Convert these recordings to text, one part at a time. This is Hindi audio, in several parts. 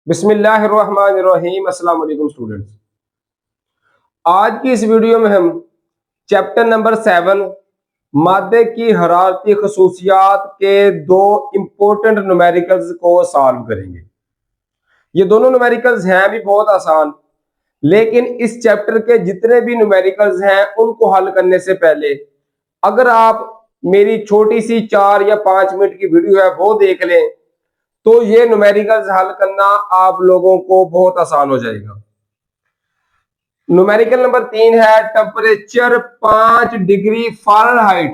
बिस्मिल्लाहिर्रहमानिर्रहीम। अस्सलाम वालेकुम स्टूडेंट्स। आज की इस वीडियो में हम चैप्टर नंबर 7 मादे की हरारती खसूसियात के दो इंपॉर्टेंट न्यूमेरिकल्स को सॉल्व करेंगे। ये दोनों न्यूमेरिकल्स हैं भी बहुत आसान, लेकिन इस चैप्टर के जितने भी न्यूमेरिकल्स हैं उनको हल करने से पहले अगर आप मेरी छोटी सी 4 या 5 मिनट की वीडियो है वो देख लें तो ये न्यूमेरिकल्स हल करना आप लोगों को बहुत आसान हो जाएगा। न्यूमेरिकल नंबर 3 है टेम्परेचर 5 डिग्री फ़ारेनहाइट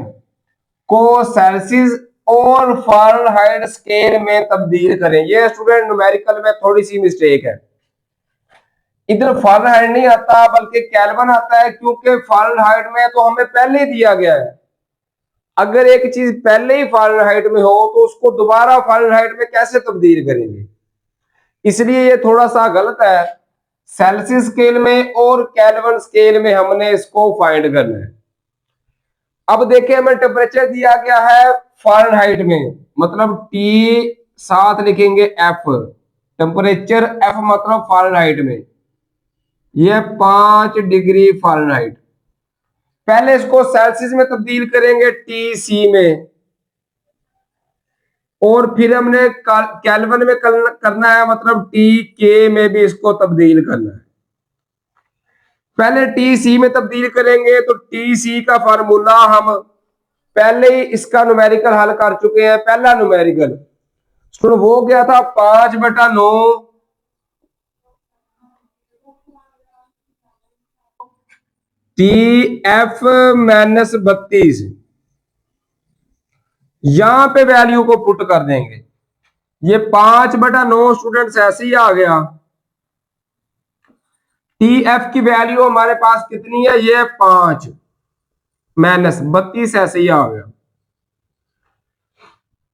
को सेल्सियस और फ़ारेनहाइट स्केल में तब्दील करें। ये स्टूडेंट न्यूमेरिकल में थोड़ी सी मिस्टेक है, इधर फ़ारेनहाइट नहीं आता बल्कि केल्विन आता है, क्योंकि फ़ारेनहाइट में तो हमें पहले ही दिया गया है। अगर एक चीज पहले ही फ़ारेनहाइट में हो तो उसको दोबारा फ़ारेनहाइट में कैसे तब्दील करेंगे, इसलिए ये थोड़ा सा गलत है। सेल्सियस स्केल में और केल्विन स्केल में हमने इसको फाइंड करना है। अब देखिए हमें टेम्परेचर दिया गया है फ़ारेनहाइट में, मतलब टी साथ लिखेंगे एफ, टेम्परेचर एफ मतलब फ़ारेनहाइट में, यह 5 डिग्री फ़ारेनहाइट। पहले इसको सेल्सियस में तब्दील करेंगे टी सी में, और फिर हमने केल्विन में करना है, मतलब टी के में भी इसको तब्दील करना है। पहले टी सी में तब्दील करेंगे तो टी सी का फार्मूला हम पहले ही इसका न्यूमेरिकल हल कर चुके हैं। पहला न्यूमेरिकल सुनो वो गया था 5/9 टी एफ -32, यहां पे वैल्यू को पुट कर देंगे। ये 5/9 स्टूडेंट्स ऐसे ही आ गया। टी एफ की वैल्यू हमारे पास कितनी है, ये 5 -32 ऐसे ही आ गया।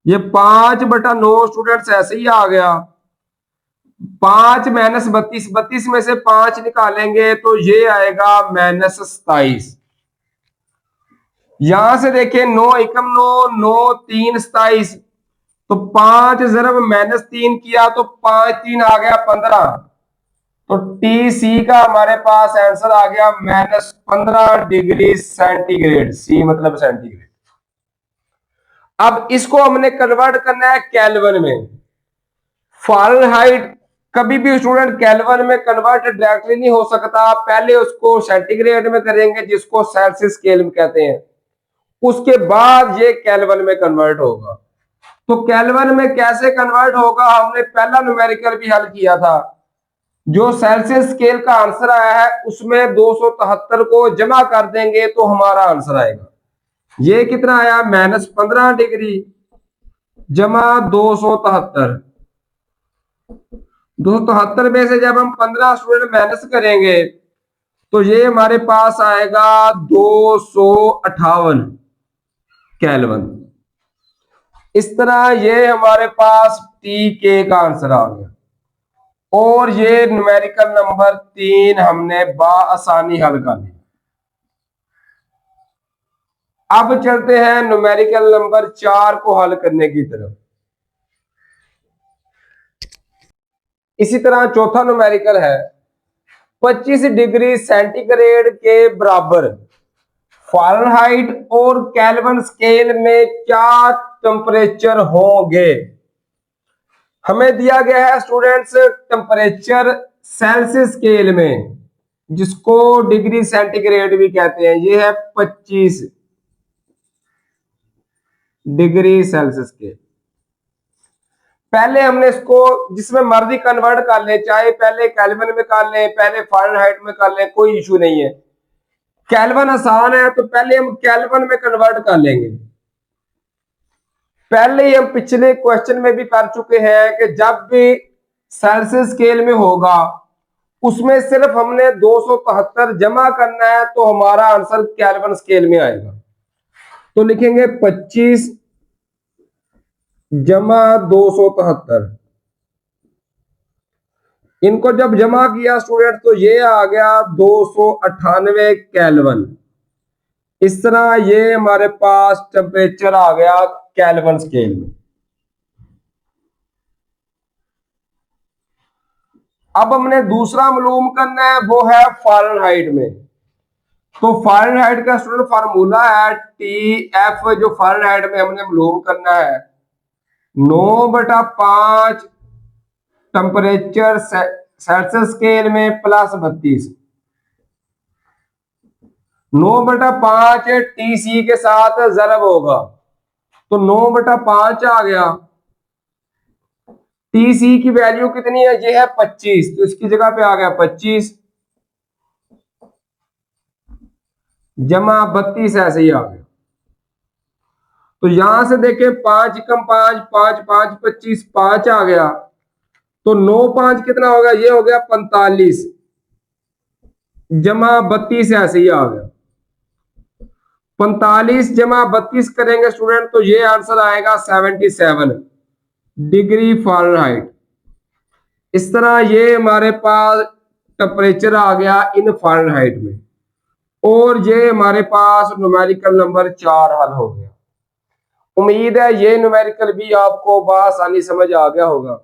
ये 5/9 स्टूडेंट्स ऐसे ही आ गया। 5 -32, 32 में से 5 निकालेंगे तो ये आएगा -27। यहां से देखिए 9 एकम 9 9 3 27, तो 5 जरब -3 किया तो 5 3 आ गया 15, तो टी सी का हमारे पास आंसर आ गया -15 डिग्री सेंटीग्रेड। सी मतलब सेंटीग्रेड। अब इसको हमने कन्वर्ट करना है केल्विन में। फ़ारेनहाइट कभी भी स्टूडेंट केल्विन में कन्वर्ट डायरेक्टली नहीं हो सकता, पहले उसको सेंटीग्रेड में करेंगे जिसको सेल्सियस स्केल में कहते हैं, उसके बाद ये केल्विन में कन्वर्ट होगा। तो केल्विन में कैसे कन्वर्ट होगा, हमने पहला न्यूमेरिकल भी हल किया था। जो सेल्सियस स्केल का आंसर आया है उसमें 273 को जमा कर देंगे तो हमारा आंसर आएगा। ये कितना आया, -15 डिग्री जमा 273। 273 में से जब हम 15 स्टूडेंट माइनस करेंगे तो ये हमारे पास आएगा 258 केल्विन। इस तरह ये हमारे पास टी के का आंसर आ गया, और ये न्यूमेरिकल नंबर 3 हमने बआसानी हल कर लिया। अब चलते हैं न्यूमेरिकल नंबर 4 को हल करने की तरफ। इसी तरह चौथा न्यूमेरिकल है 25 डिग्री सेंटीग्रेड के बराबर फ़ारेनहाइट और केल्विन स्केल में क्या टेम्परेचर होंगे। हमें दिया गया है स्टूडेंट्स टेम्परेचर सेल्सियस स्केल में, जिसको डिग्री सेंटीग्रेड भी कहते हैं, ये है 25 डिग्री सेल्सियस स्केल। पहले हमने इसको जिसमें मर्जी कन्वर्ट कर ले, चाहे पहले केल्विन में कर ले, पहले फ़ारेनहाइट में कर ले, कोई इशू नहीं है। केल्विन आसान है तो पहले हम केल्विन में कन्वर्ट कर लेंगे। पहले ही हम पिछले क्वेश्चन में भी कर चुके हैं कि जब भी सेल्सियस स्केल में होगा उसमें सिर्फ हमने 273 जमा करना है तो हमारा आंसर केल्विन स्केल में आएगा। तो लिखेंगे 25 जमा 273। इनको जब जमा किया स्टूडेंट तो ये आ गया 298 केल्विन। इस तरह ये हमारे पास टेम्परेचर आ गया केल्विन स्केल में। अब हमने दूसरा मालूम करना है, वो है फ़ारेनहाइट में। तो फ़ारेनहाइट का स्टूडेंट फार्मूला है टी एफ, जो फ़ारेनहाइट में हमने मालूम करना है 9/5 टेम्परेचर सेल्सियस स्केल में प्लस 32। 9/5 टीसी के साथ जरब होगा, तो 9/5 आ गया। टीसी की वैल्यू कितनी है, ये है 25, तो इसकी जगह पे आ गया 25 जमा 32, ऐसे ही आ गया। तो यहां से देखें 5 कम 5, 5 5 25, 5 आ गया। तो 9 5 कितना होगा, ये हो गया 45 जमा 32, ऐसे ही आ गया। 45 जमा 32 करेंगे स्टूडेंट, तो ये आंसर आएगा 77 डिग्री फ़ारेनहाइट। इस तरह ये हमारे पास टेम्परेचर आ गया इन फ़ारेनहाइट में, और ये हमारे पास न्यूमेरिकल नंबर 4 हल हो गया। उम्मीद है ये न्यूमेरिकल भी आपको बआसानी समझ आ गया होगा।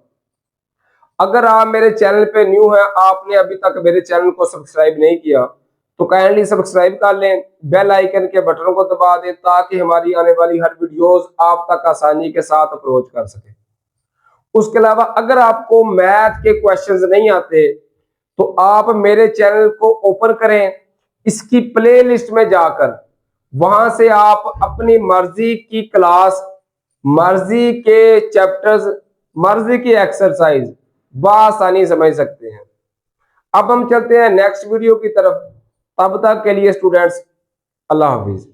अगर आप मेरे चैनल पे न्यू हैं, आपने अभी तक मेरे चैनल को सब्सक्राइब नहीं किया, तो काइंडली सब्सक्राइब कर लें, बेल आइकन के बटन को दबा दें, ताकि हमारी आने वाली हर वीडियोस आप तक आसानी के साथ अप्रोच कर सके। उसके अलावा अगर आपको मैथ के क्वेश्चंस नहीं आते, तो आप मेरे चैनल को ओपन करें, इसकी प्लेलिस्ट में जाकर वहां से आप अपनी मर्जी की क्लास, मर्जी के चैप्टर्स, मर्जी की एक्सरसाइज बआसानी समझ सकते हैं। अब हम चलते हैं नेक्स्ट वीडियो की तरफ। तब तक के लिए स्टूडेंट्स, अल्लाह हाफिज।